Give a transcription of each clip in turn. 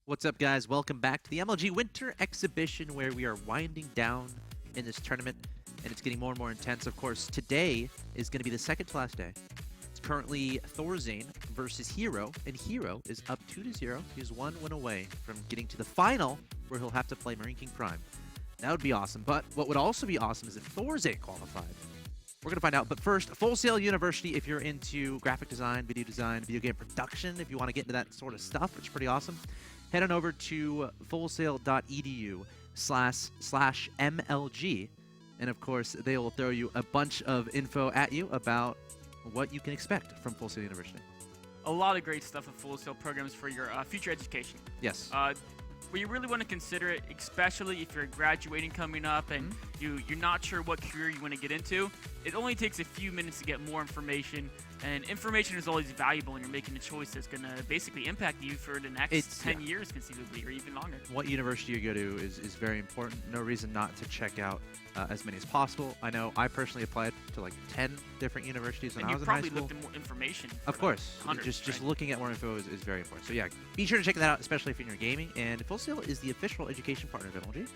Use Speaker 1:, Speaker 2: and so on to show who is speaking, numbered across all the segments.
Speaker 1: What's up, guys? Welcome back to the MLG Winter Exhibition, where we are winding down in this tournament, and it's getting more and more intense. Of course, today is going to be the second to last day. It's currently Thorzain versus herO, and herO is up 2-0. He's one win away from getting to the final, where he'll have to play Marine King Prime. That would be awesome, but what would also be awesome is if Thorzain qualified. We're going to find out, but first, Full Sail University, if you're into graphic design, video game production, if you want to get into that sort of stuff, which is pretty awesome, head on over to fullsail.edu/MLG, and of course, they will throw you a bunch of info at you about what you can expect from Full Sail University.
Speaker 2: A lot of great stuff at Full Sail programs for your future education.
Speaker 1: Yes.
Speaker 2: Where you really want to consider it, especially if you're graduating coming up and you're not sure what career you want to get into. It only takes a few minutes to get more information, and information is always valuable when you're making a choice that's going to basically impact you for the next 10 years conceivably, or even longer.
Speaker 1: What university you go to is very important. No reason not to check out as many as possible. I know I personally applied to like 10 different universities when I was in high school.
Speaker 2: And you probably looked at more information.
Speaker 1: Of course.
Speaker 2: Hundreds,
Speaker 1: just looking at more info is very important. So yeah, be sure to check that out, especially if you're in gaming. And Full Sail is the official education partner of MLG,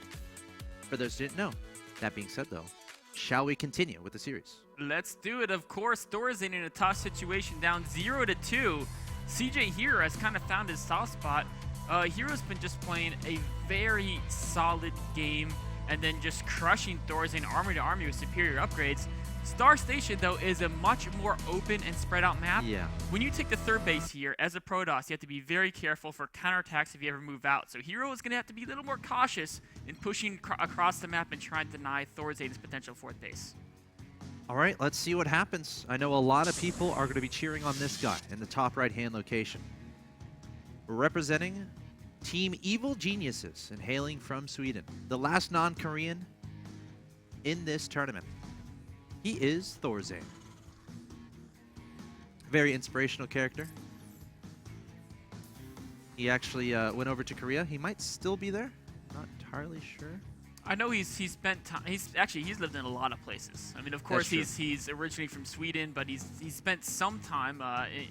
Speaker 1: for those who didn't know. That being said, though, shall we continue with the series?
Speaker 2: Let's do it. Of course, Thorzain in a tough situation, down 0-2. CJ herO has kind of found his soft spot. herO's been just playing a very solid game and then just crushing Thorzain army to army with superior upgrades. Star Station, though, is a much more open and spread out map.
Speaker 1: Yeah.
Speaker 2: When you take the third base here, as a Protoss, you have to be very careful for counterattacks if you ever move out. So herO is going to have to be a little more cautious in pushing across the map and trying to deny Thorzain's potential fourth base.
Speaker 1: All right, let's see what happens. I know a lot of people are going to be cheering on this guy in the top right-hand location. Representing Team Evil Geniuses and hailing from Sweden, the last non-Korean in this tournament. He is Thorzain. Very inspirational character. He actually went over to Korea. He might still be there. Not entirely sure.
Speaker 2: I know he's spent time. He's lived in a lot of places. I mean, of course, he's originally from Sweden, but he's spent some time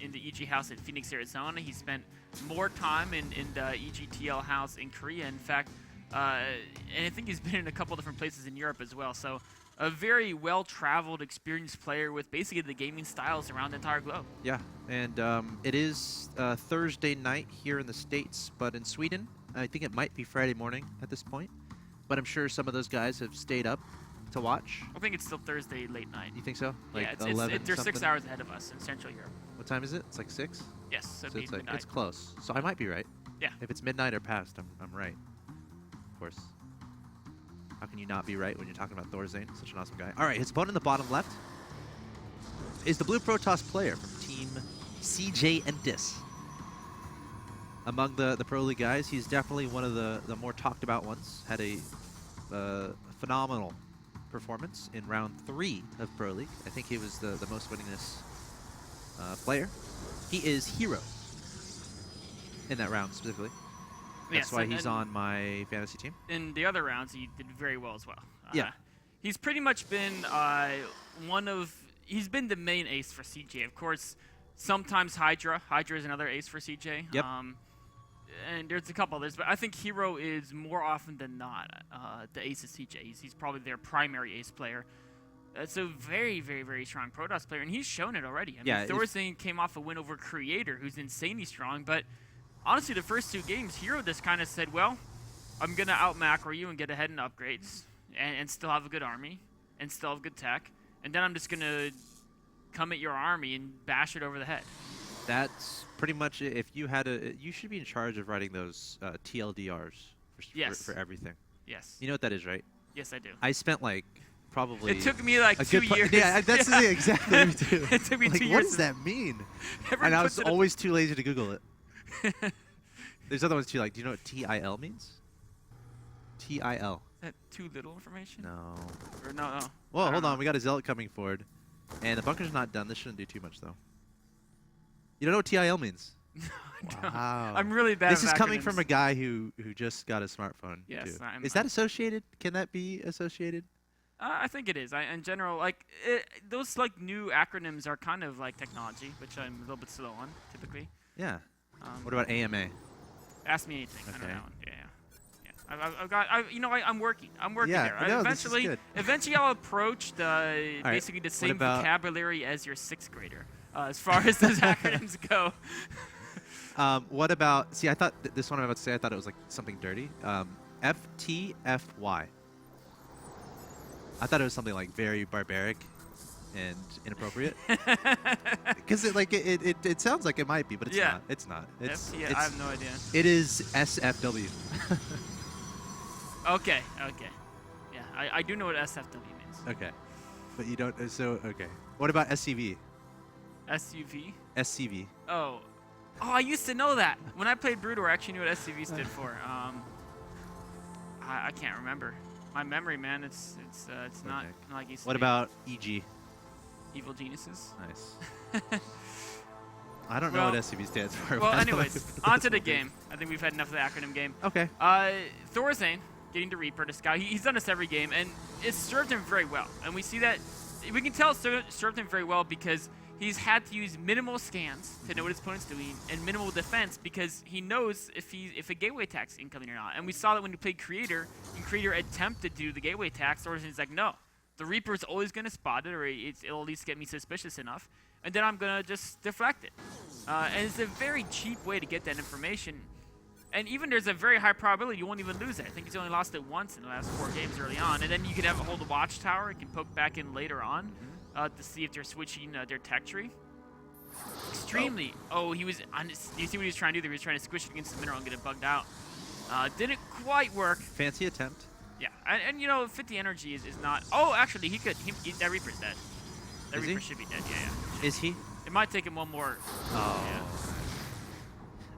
Speaker 2: in the EG house in Phoenix, Arizona. He spent more time in the EGTL house in Korea. In fact, and I think he's been in a couple different places in Europe as well. So a very well-traveled, experienced player with basically the gaming styles around the entire globe.
Speaker 1: Yeah, and it is Thursday night here in the States, but in Sweden, I think it might be Friday morning at this point. But I'm sure some of those guys have stayed up to watch.
Speaker 2: I think it's still Thursday late night.
Speaker 1: You think so?
Speaker 2: Like yeah, they're 6 hours ahead of us in Central Europe.
Speaker 1: What time is it? It's like 6?
Speaker 2: Yes,
Speaker 1: so it's like, it's close. So I might be right.
Speaker 2: Yeah.
Speaker 1: If it's midnight or past, I'm right. Of course. How can you not be right when you're talking about Thorzain? Such an awesome guy. All right, his opponent in the bottom left is the Blue Protoss player from Team CJ and Dis. Among the Pro League guys, he's definitely one of the more talked about ones. Had a phenomenal performance in round 3 of Pro League. I think he was the most winningest player. He is herO in that round specifically. That's why he's on my fantasy team.
Speaker 2: In the other rounds, he did very well as well.
Speaker 1: Yeah.
Speaker 2: He's pretty much been he's been the main ace for CJ. Of course, sometimes Hydra. Hydra is another ace for CJ.
Speaker 1: Yep.
Speaker 2: And there's a couple others, but I think herO is more often than not the ace of CJ. He's probably their primary ace player. It's a very, very, very strong Protoss player, and he's shown it already. I mean, Thorzain came off a win over Creator, who's insanely strong, but honestly, the first 2 games, herO just kind of said, well, I'm going to out-macro you and get ahead in upgrades and still have a good army and still have good tech, and then I'm just going to come at your army and bash it over the head.
Speaker 1: That's pretty much it. If you had you should be in charge of writing those TLDRs for everything.
Speaker 2: Yes.
Speaker 1: You know what that is, right?
Speaker 2: Yes, I do.
Speaker 1: I spent like probably.
Speaker 2: It took me like 2 years.
Speaker 1: Yeah, that's exactly me too.
Speaker 2: It took me
Speaker 1: like,
Speaker 2: 2 years.
Speaker 1: What does that mean? And I was always too lazy to Google it. There's other ones too. Like, do you know what TIL means? TIL.
Speaker 2: Is that too little information?
Speaker 1: No.
Speaker 2: Or no.
Speaker 1: Well, hold on. We got a zealot coming forward, and the bunker's not done. This shouldn't do too much though. You don't know what TIL means? Wow.
Speaker 2: I'm really bad.
Speaker 1: This is coming from a guy who just got a smartphone.
Speaker 2: Yes.
Speaker 1: Too. Is that associated? Can that be associated?
Speaker 2: I think it is. In general, like those like new acronyms are kind of like technology, which I'm a little bit slow on typically.
Speaker 1: Yeah. What about AMA?
Speaker 2: Ask me anything. I
Speaker 1: Okay.
Speaker 2: don't know. Yeah. I'm working. I'm working
Speaker 1: Yeah,
Speaker 2: there.
Speaker 1: no, this is good.
Speaker 2: Eventually, I'll approach basically the same vocabulary as your 6th grader, as far as those acronyms go.
Speaker 1: What about? See, I thought this one I'm about to say. I thought it was like something dirty. FTFY. I thought it was something like very barbaric and inappropriate. Because it sounds like it might be, but it's not. It's not. It's
Speaker 2: I have no idea.
Speaker 1: It is SFW.
Speaker 2: Okay. Yeah, I do know what SFW means.
Speaker 1: Okay, but you don't. So okay. What about SCV?
Speaker 2: SUV?
Speaker 1: SCV.
Speaker 2: Oh, I used to know that. When I played Broodor, I actually knew what SCV stood for. I can't remember. My memory, man, it's not like it used to
Speaker 1: What
Speaker 2: be.
Speaker 1: about EG?
Speaker 2: Evil Geniuses?
Speaker 1: Nice. I don't know what SCV stands for.
Speaker 2: Well, anyways, on to the game. I think we've had enough of the acronym game.
Speaker 1: Okay.
Speaker 2: Thorzain getting to Reaper to scout. He's done this every game, and it's served him very well. And we see that, we can tell it's served him very well because he's had to use minimal scans to know what his opponent's doing, and minimal defense because he knows if a gateway attack's incoming or not. And we saw that when he played Creator, and Creator attempted to do the gateway attack, Thorzain's like, no. The Reaper's always going to spot it, or it'll at least get me suspicious enough, and then I'm going to just deflect it. And it's a very cheap way to get that information. And even there's a very high probability you won't even lose it. I think he's only lost it once in the last 4 games early on. And then you can have a hold the watchtower. It can poke back in later on to see if they're switching their tech tree. Extremely. Oh, he was. Do you see what he was trying to do there? He was trying to squish it against the mineral and get it bugged out. Didn't quite work.
Speaker 1: Fancy attempt.
Speaker 2: Yeah, and you know, 50 energy is not. Oh, actually, he could. That Reaper's dead. That Reaper should be dead. Yeah.
Speaker 1: Is he?
Speaker 2: It might take him one more.
Speaker 1: Oh.
Speaker 2: Yeah.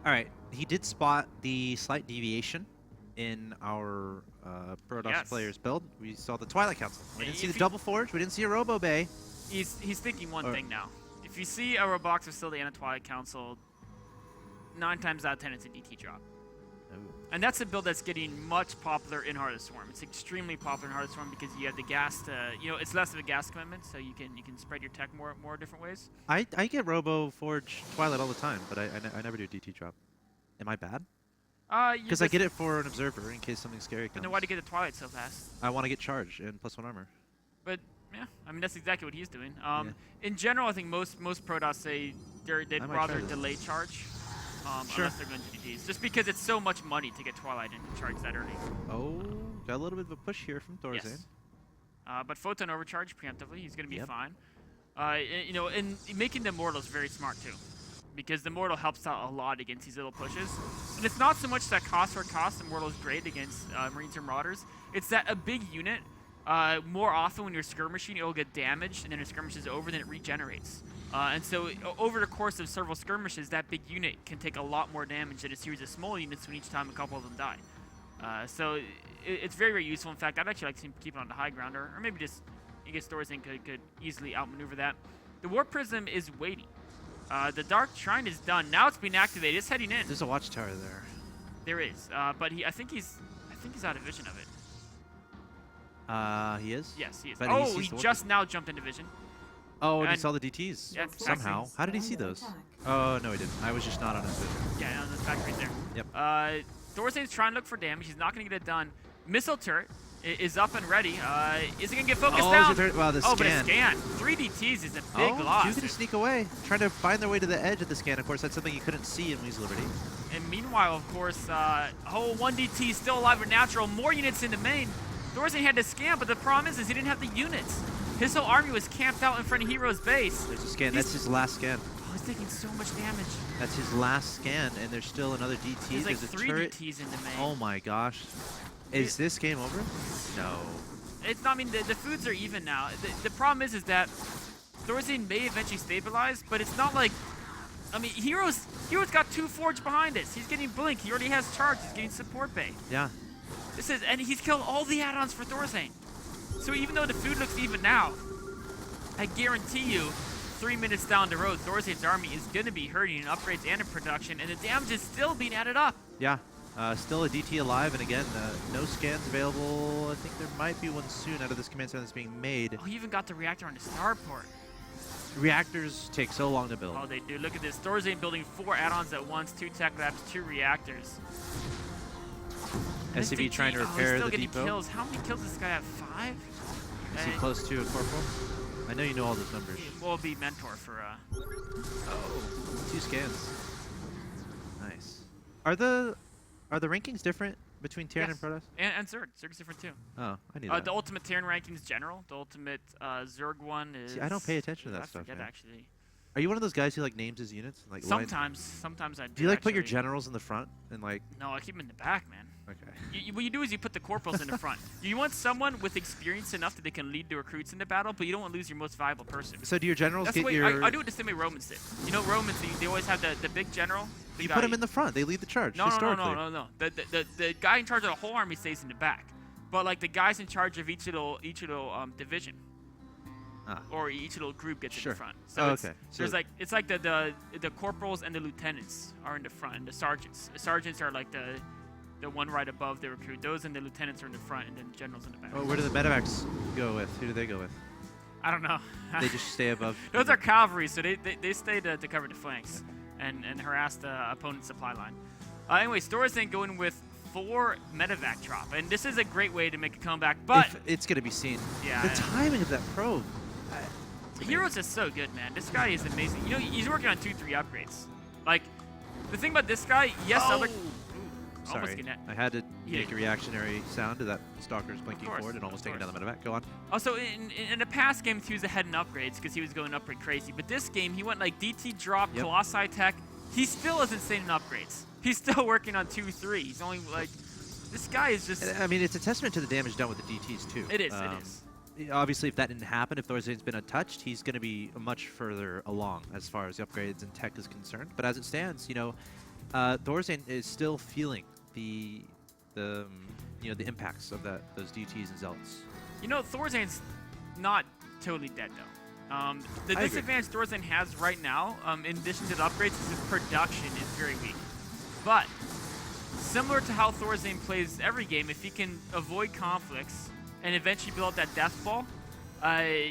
Speaker 1: All right. He did spot the slight deviation in our Protoss players build. We saw the Twilight Council. We didn't see the Double Forge. We didn't see a Robo Bay.
Speaker 2: He's thinking one thing now. If you see a Robox facility and a Twilight Council, 9 times out of 10 it's a DT drop.
Speaker 1: Oh.
Speaker 2: And that's a build that's getting much popular in Heart of the Swarm. It's extremely popular in Heart of the Swarm because you have the gas to, it's less of a gas commitment, so you can spread your tech more different ways.
Speaker 1: I get Robo Forge Twilight all the time, but I never do DT drop. Am I bad? Because I get it for an observer in case something scary comes.
Speaker 2: Then why do you get the Twilight so fast?
Speaker 1: I want to get charged and +1 armor.
Speaker 2: But yeah, I mean that's exactly what he's doing. In general, I think most Protoss say they'd rather delay charge, unless they're going to DTs, just because it's so much money to get Twilight and charge that early.
Speaker 1: Oh, got a little bit of a push here from Thorzain.
Speaker 2: Yes. But Photon overcharge preemptively, he's going to be fine. And making the Immortal is very smart too, because the Immortal helps out a lot against these little pushes. And it's not so much that cost for cost, the Immortal is great against Marines and Marauders. It's that a big unit, more often when you're skirmishing, it'll get damaged, and then the skirmish is over, then it regenerates. And so over the course of several skirmishes, that big unit can take a lot more damage than a series of small units when each time a couple of them die. So it's very, very useful. In fact, I'd actually like to keep it on the high ground, or maybe just, I guess Thorzain could easily outmaneuver that. The Warp Prism is waiting. The Dark Shrine is done. Now it's being activated. It's heading in.
Speaker 1: There's a watchtower there.
Speaker 2: There is, but I think he's out of vision of it.
Speaker 1: He is?
Speaker 2: Yes, he is.
Speaker 1: But
Speaker 2: oh, he just now jumped into vision.
Speaker 1: Oh, and he saw the DTs.
Speaker 2: Yeah,
Speaker 1: somehow. How did he see those? Oh, no, he didn't. I was just not on his vision.
Speaker 2: Yeah, on the factory there.
Speaker 1: Yep.
Speaker 2: Thorzain's trying to look for damage. He's not going to get it done. Missile turret is up and ready. Is it going to get focused down?
Speaker 1: Wow, the scan.
Speaker 2: But a scan. 3 DTs is a big loss.
Speaker 1: He's going to sneak away, trying to find their way to the edge of the scan. Of course, that's something you couldn't see in Weasel Liberty.
Speaker 2: And meanwhile, of course, 1 DT is still alive with natural. More units in the main. Thorzain had to scan, but the problem is he didn't have the units. His whole army was camped out in front of herO's base.
Speaker 1: There's a scan. That's his last scan.
Speaker 2: Oh, he's taking so much damage.
Speaker 1: That's his last scan, and there's still another DT.
Speaker 2: There's like
Speaker 1: a
Speaker 2: 3
Speaker 1: turret.
Speaker 2: DTs in the main.
Speaker 1: Oh my gosh. Is this game over? No.
Speaker 2: It's not. I mean, the foods are even now. The problem is that Thorzain may eventually stabilize, but it's not like. I mean, herO's got 2 Forge behind us. He's getting Blink. He already has Charge. He's getting Support Bay.
Speaker 1: Yeah.
Speaker 2: And he's killed all the add-ons for Thorzain. So even though the food looks even now, I guarantee you, 3 minutes down the road, Thorzain's army is going to be hurting in upgrades and in production, and the damage is still being added up.
Speaker 1: Yeah. Still a DT alive, and again, no scans available. I think there might be one soon out of this command center that's being made.
Speaker 2: Oh, he even got the reactor on the starport.
Speaker 1: Reactors take so long to build.
Speaker 2: Oh, they do. Look at this. Thorzain building 4 add-ons at once, 2 tech labs, 2 reactors.
Speaker 1: SCV trying to repair
Speaker 2: he's still
Speaker 1: the
Speaker 2: getting
Speaker 1: depot.
Speaker 2: Kills. How many kills does this guy have? 5?
Speaker 1: Is he close to a corporal? I know you know all those numbers.
Speaker 2: Will be mentor for.
Speaker 1: Oh, 2 scans. Nice. Are the rankings different between Terran and Protoss?
Speaker 2: And Zerg. Zerg's different too.
Speaker 1: Oh, I knew that.
Speaker 2: The ultimate Terran rankings general. The ultimate Zerg one is.
Speaker 1: See, I don't pay attention to that stuff.
Speaker 2: I forget
Speaker 1: man.
Speaker 2: Actually.
Speaker 1: Are you one of those guys who like names his units? Like
Speaker 2: sometimes I do.
Speaker 1: Do you like put your generals in the front and like?
Speaker 2: No, I keep them in the back, man.
Speaker 1: Okay.
Speaker 2: What you do is you put the corporals in the front. You want someone with experience enough that they can lead the recruits into battle, but you don't want to lose your most valuable person.
Speaker 1: So do your generals
Speaker 2: That's
Speaker 1: get
Speaker 2: the way
Speaker 1: your?
Speaker 2: I do it the same way Romans did. You know, Romans they always have the big general.
Speaker 1: You put them in the front. They lead the charge.
Speaker 2: No.
Speaker 1: historically.
Speaker 2: The guy in charge of the whole army stays in the back, but like the guys in charge of each little division. Or each little group gets in the front. So there's like it's like the corporals and the lieutenants are in the front, and the sergeants. The sergeants are like the one right above the recruit. Those and the lieutenants are in the front, and then the generals in the back.
Speaker 1: Oh, where do the medevacs go with? Who do they go with?
Speaker 2: I don't know.
Speaker 1: They just stay above.
Speaker 2: Those are cavalry, so they stay to cover the flanks and harass the opponent's supply line. Anyway, Thorzain going with 4 medevac drop, and this is a great way to make a comeback. But
Speaker 1: it's gonna be seen.
Speaker 2: Yeah.
Speaker 1: The timing of that probe.
Speaker 2: herO's is so good, man. This guy is amazing. You know, he's working on 2-3 upgrades. Like, the thing about this guy,
Speaker 1: Sorry,
Speaker 2: getting it.
Speaker 1: I had to make a reactionary sound to that Stalker's blinking forward and almost taking down the medevac. Go on.
Speaker 2: Also, in the past game, he was ahead in upgrades because he was going upgrade crazy. But this game, he went like DT drop, Colossi tech. He still is insane in upgrades. He's still working on 2-3. He's only like, this guy is just.
Speaker 1: I mean, it's a testament to the damage done with the DTs too.
Speaker 2: It is. It is.
Speaker 1: Obviously, if that didn't happen, if Thorzain's been untouched, he's going to be much further along as far as the upgrades and tech is concerned. But as it stands, you know, Thorzain is still feeling the impacts of those DTs and Zealots.
Speaker 2: You know, Thorzain's not totally dead though. The disadvantage Thorzain has right now, in addition to the upgrades, is his production is very weak. But similar to how Thorzain plays every game, if he can avoid conflicts and eventually build up that death ball,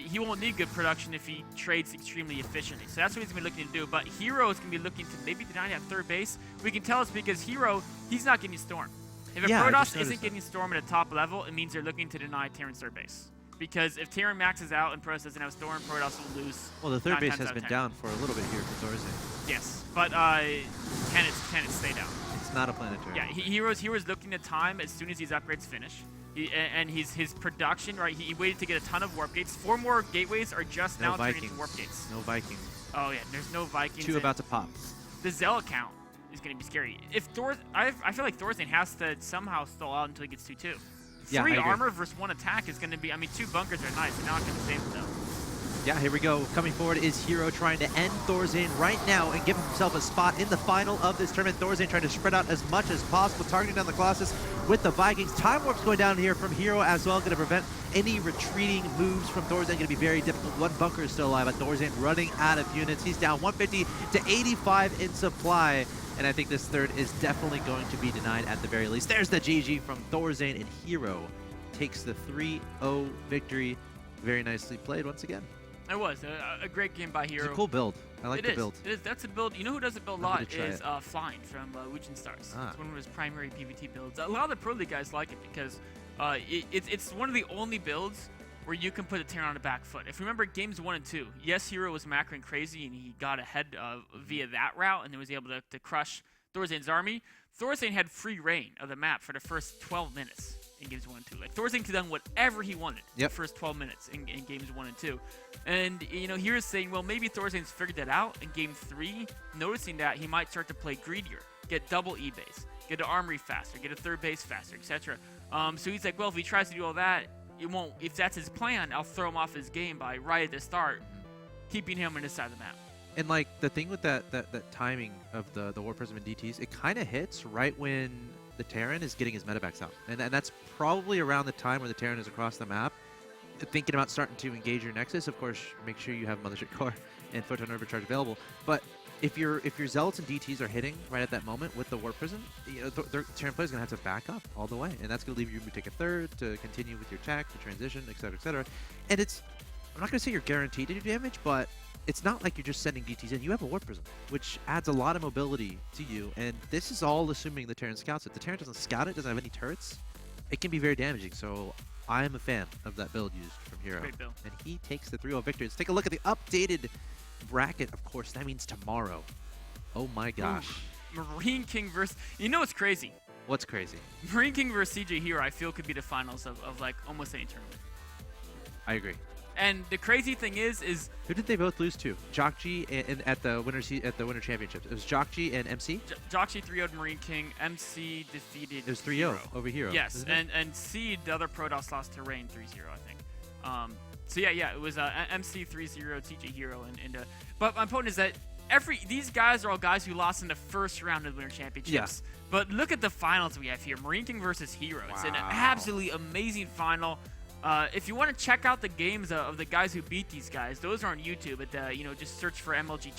Speaker 2: he won't need good production if he trades extremely efficiently. So that's what he's going to be looking to do. But herO is going to be looking to maybe deny that third base. We can tell it's because herO, he's not getting Storm. If a Protoss isn't getting Storm at a top level, it means they're looking to deny Terran's third base. Because if Terran maxes out and Protoss doesn't have Storm, Protoss will lose.
Speaker 1: Well, the third base has been down for a little bit here for Thorzain.
Speaker 2: Yes, but can it stay down?
Speaker 1: It's not a planetary.
Speaker 2: Yeah, herO's looking to time as soon as these upgrades finish. His production, right? He waited to get a ton of warp gates. 4 more gateways are just now turning into warp gates.
Speaker 1: No Vikings.
Speaker 2: Oh yeah, there's no Vikings.
Speaker 1: 2 about to pop.
Speaker 2: The Zealot count is going to be scary. If I feel like Thorzain has to somehow stall out until he gets 2-2.
Speaker 1: Yeah,
Speaker 2: 3 armor versus 1 attack is going to be. I mean, 2 bunkers are nice. They're not going to save it though.
Speaker 1: Yeah, here we go. Coming forward is herO trying to end Thorzain right now and give himself a spot in the final of this tournament. Thorzain trying to spread out as much as possible, targeting down the Colossus with the Vikings. Time warp's going down here from herO as well, going to prevent any retreating moves from Thorzain. Going to be very difficult. 1 bunker is still alive, but Thorzain running out of units. He's down 150 to 85 in supply, and I think this third is definitely going to be denied at the very least. There's the GG from Thorzain, and herO takes the 3-0 victory. Very nicely played once again.
Speaker 2: It was a great game by herO.
Speaker 1: It's a cool build. I like the build.
Speaker 2: It is. That's a build. You know who does it build a lot is Flying from Wuchen Stars. It's one of his primary PvT builds. A lot of the Pro League guys like it because it's one of the only builds where you can put a Terran on the back foot. If you remember games 1 and 2, yes, herO was macroing crazy and he got ahead via that route and then was able to crush Thorzain's army. Thorzain had free reign of the map for the first 12 minutes. In games 1 and 2. Like, Thorzain could have done whatever he wanted the first 12 minutes in games 1 and 2. And, you know, here's saying, well, maybe Thorzain's figured that out in game 3, noticing that he might start to play greedier, get double E-base, get an armory faster, get a third base faster, etc. So he's like, well, if he tries to do all that, it won't. If that's his plan, I'll throw him off his game by right at the start, keeping him on this side of the map.
Speaker 1: And, like, the thing with that timing of the War Prism and DTs, it kind of hits right when the Terran is getting his medevacs out. And that's probably around the time where the Terran is across the map, thinking about starting to engage your Nexus. Of course, make sure you have Mothership Core and Photon Overcharge available. But if your Zealots and DTs are hitting right at that moment with the War Prison, you know, the Terran player is going to have to back up all the way. And that's going to leave you to take a third, to continue with your tech, to transition, etc., etc. And I'm not going to say you're guaranteed to do damage, but it's not like you're just sending DTs in. You have a Warp Prism, which adds a lot of mobility to you, and this is all assuming the Terran scouts it. The Terran doesn't scout it, doesn't have any turrets. It can be very damaging, so I am a fan of that build used from herO.
Speaker 2: Great build.
Speaker 1: And he takes the 3-0 victory. Let's take a look at the updated bracket. Of course, that means tomorrow. Oh my gosh.
Speaker 2: Ooh, Marine King versus... You know what's crazy?
Speaker 1: What's crazy?
Speaker 2: Marine King versus CJ herO, I feel, could be the finals of like almost any tournament.
Speaker 1: I agree.
Speaker 2: And the crazy thing is
Speaker 1: who did they both lose to? Jockji and at the winter championships. It was Jockji and MC.
Speaker 2: Jockji 3-0'd Marine King. MC defeated.
Speaker 1: It was 3-0 over herO.
Speaker 2: Yes, and Seed, the other Protoss, lost to Rain 3-0, I think. So yeah, it was MC 3-0, CJ herO, and but my point is that these guys are all guys who lost in the first round of the winter championships.
Speaker 1: Yeah.
Speaker 2: But look at the finals we have here: Marine King versus herO. It's an absolutely amazing final. If you want to check out the games of the guys who beat these guys, those are on YouTube. But just search for MLG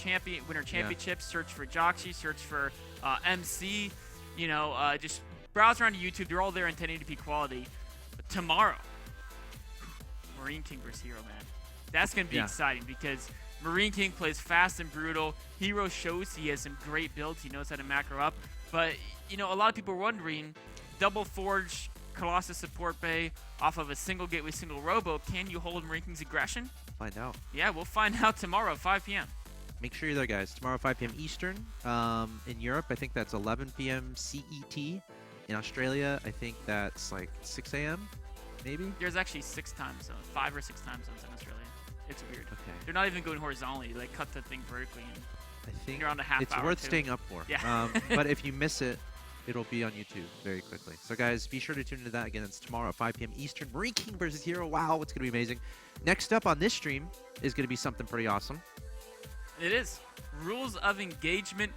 Speaker 2: Winter Championships, search for Jockji, search for MC. Just browse around YouTube. They're all there in 1080p quality. But tomorrow, Marine King versus herO, man. That's gonna be exciting because Marine King plays fast and brutal. herO shows he has some great builds. He knows how to macro up. But a lot of people are wondering, double forge Colossus support bay off of a single gateway, single robo. Can you hold Marine King's aggression?
Speaker 1: Find out.
Speaker 2: Yeah, we'll find out tomorrow, 5 p.m.
Speaker 1: Make sure you're there, guys. Tomorrow, 5 p.m. Eastern. In Europe, I think that's 11 p.m. CET. In Australia, I think that's like 6 a.m. maybe.
Speaker 2: There's actually 6 time zones, 5 or 6 time zones in Australia. It's weird.
Speaker 1: Okay.
Speaker 2: They're not even going horizontally. They cut the thing vertically, and
Speaker 1: I think
Speaker 2: you're on a half
Speaker 1: it's
Speaker 2: hour
Speaker 1: worth
Speaker 2: too.
Speaker 1: staying up for.
Speaker 2: Yeah.
Speaker 1: But if you miss it, it'll be on YouTube very quickly. So guys, be sure to tune into that. Again, it's tomorrow at 5 p.m. Eastern. Marine King versus herO. Wow, it's going to be amazing. Next up on this stream is going to be something pretty awesome.
Speaker 2: It is. Rules of Engagement.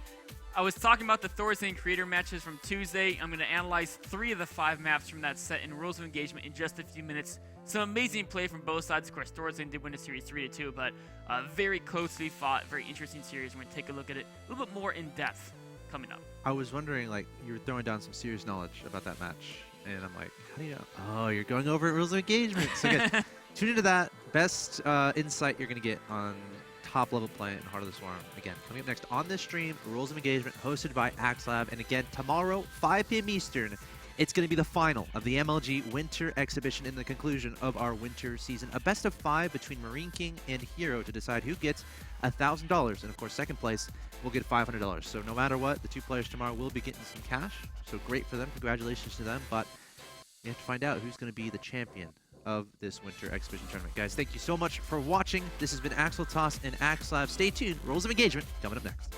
Speaker 2: I was talking about the Thorzain creator matches from Tuesday. I'm going to analyze 3 of the 5 maps from that set in Rules of Engagement in just a few minutes. Some amazing play from both sides. Of course, Thorzain did win the series 3-2, but very closely fought, very interesting series. We're going to take a look at it a little bit more in depth coming up.
Speaker 1: I was wondering, like, you were throwing down some serious knowledge about that match, and I'm like, how do you know? Oh, you're going over Rules of Engagement. So again, tune into that. Best insight you're going to get on top-level play in Heart of the Swarm. Again, coming up next on this stream, Rules of Engagement, hosted by axslav. And again, tomorrow, 5 p.m. Eastern, it's going to be the final of the MLG Winter Exhibition and the conclusion of our winter season. A best of 5 between Marine King and herO to decide who gets $1,000. And of course, second place will get $500. So no matter what, the 2 players tomorrow will be getting some cash. So great for them. Congratulations to them. But you have to find out who's going to be the champion of this Winter Exhibition tournament. Guys, thank you so much for watching. This has been axeltoss and axslav. Stay tuned. Rules of Engagement coming up next.